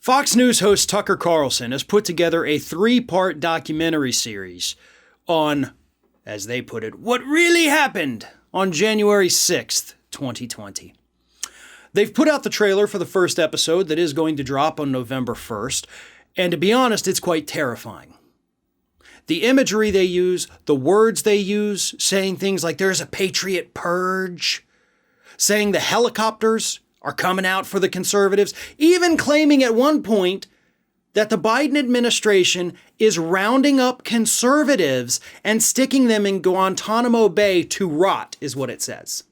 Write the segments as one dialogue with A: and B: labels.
A: Fox News host Tucker Carlson has put together a 3-part documentary series on, as they put it, what really happened on January 6th, 2020. They've put out the trailer for the first episode that is going to drop on November 1st, and to be honest, it's quite terrifying. The imagery they use, the words they use, saying things like there's a Patriot purge, saying the helicopters are coming out for the conservatives, even claiming at one point that the Biden administration is rounding up conservatives and sticking them in Guantanamo Bay to rot, is what it says.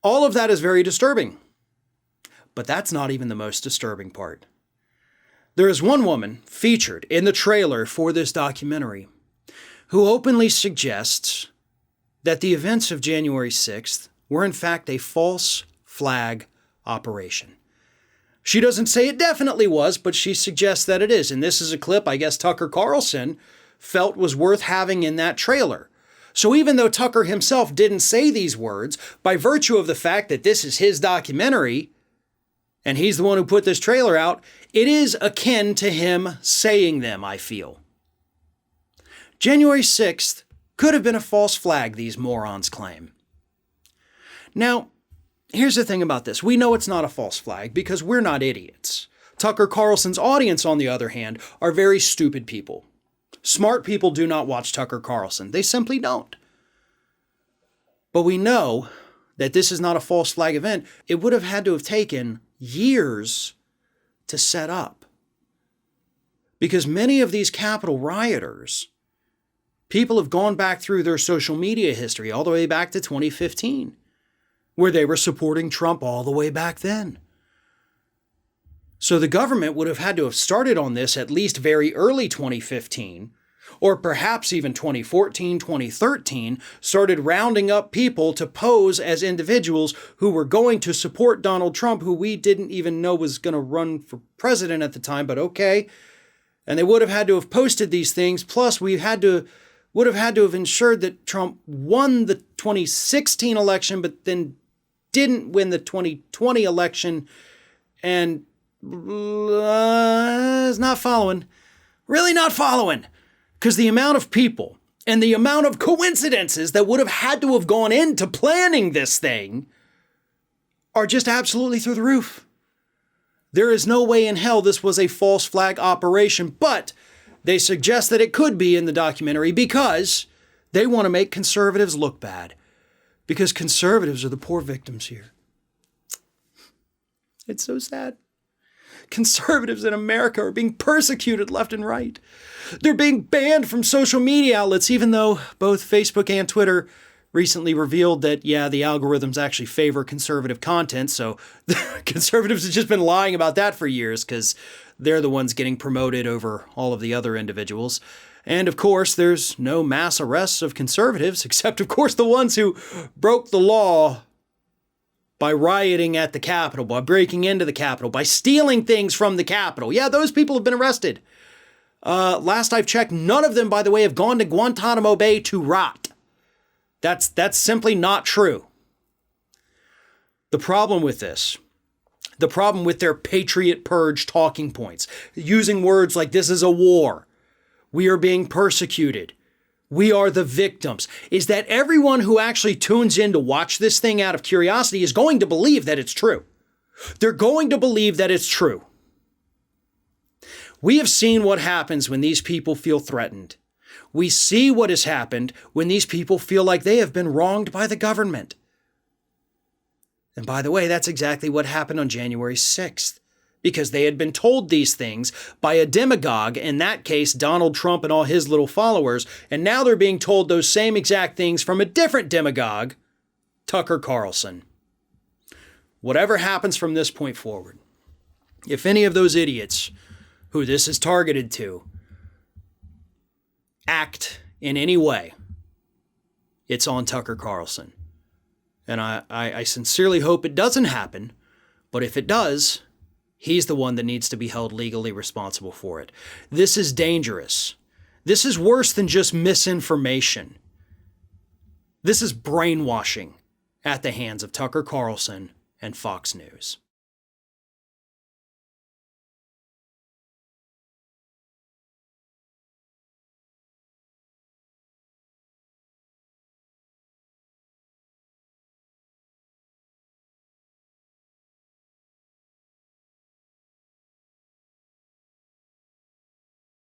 A: All of that is very disturbing. But that's not even the most disturbing part. There is one woman featured in the trailer for this documentary who openly suggests that the events of January 6th were in fact a false flag operation. She doesn't say it definitely was, but she suggests that it is. And this is a clip I guess Tucker Carlson felt was worth having in that trailer. So even though Tucker himself didn't say these words, by virtue of the fact that this is his documentary, and he's the one who put this trailer out, it is akin to him saying them, I feel. January 6th could have been a false flag, these morons claim. Now, here's the thing about this. We know it's not a false flag because we're not idiots. Tucker Carlson's audience, on the other hand, are very stupid people. Smart people do not watch Tucker Carlson. They simply don't. But we know that this is not a false flag event. It would have had to have taken years to set up. Because many of these Capitol rioters, people have gone back through their social media history all the way back to 2015. Where they were supporting Trump all the way back then. So the government would have had to have started on this at least very early 2015, or perhaps even 2014, 2013, started rounding up people to pose as individuals who were going to support Donald Trump, who we didn't even know was going to run for president at the time, but okay. And they would have had to have posted these things, plus would have had to have ensured that Trump won the 2016 election, but then didn't win the 2020 election and is not following. Really not following. Because the amount of people and the amount of coincidences that would have had to have gone into planning this thing are just absolutely through the roof. There is no way in hell this was a false flag operation, but they suggest that it could be in the documentary because they want to make conservatives look bad. Because conservatives are the poor victims here. It's so sad. Conservatives in America are being persecuted left and right. They're being banned from social media outlets, even though both Facebook and Twitter recently revealed that, yeah, the algorithms actually favor conservative content. So conservatives have just been lying about that for years because they're the ones getting promoted over all of the other individuals. And of course, there's no mass arrests of conservatives, except of course the ones who broke the law by rioting at the Capitol, by breaking into the Capitol, by stealing things from the Capitol. Yeah, those people have been arrested. Last I've checked, none of them, by the way, have gone to Guantanamo Bay to rot. That's simply not true. The problem with this, the problem with their Patriot purge talking points, using words like this is a war, we are being persecuted, we are the victims, is that everyone who actually tunes in to watch this thing out of curiosity is going to believe that it's true. They're going to believe that it's true. We have seen what happens when these people feel threatened. We see what has happened when these people feel like they have been wronged by the government. And by the way, that's exactly what happened on January 6th. Because they had been told these things by a demagogue, in that case, Donald Trump and all his little followers, and now they're being told those same exact things from a different demagogue, Tucker Carlson. Whatever happens from this point forward, if any of those idiots who this is targeted to act in any way, it's on Tucker Carlson. And I sincerely hope it doesn't happen, but if it does, he's the one that needs to be held legally responsible for it. This is dangerous. This is worse than just misinformation. This is brainwashing at the hands of Tucker Carlson and Fox News.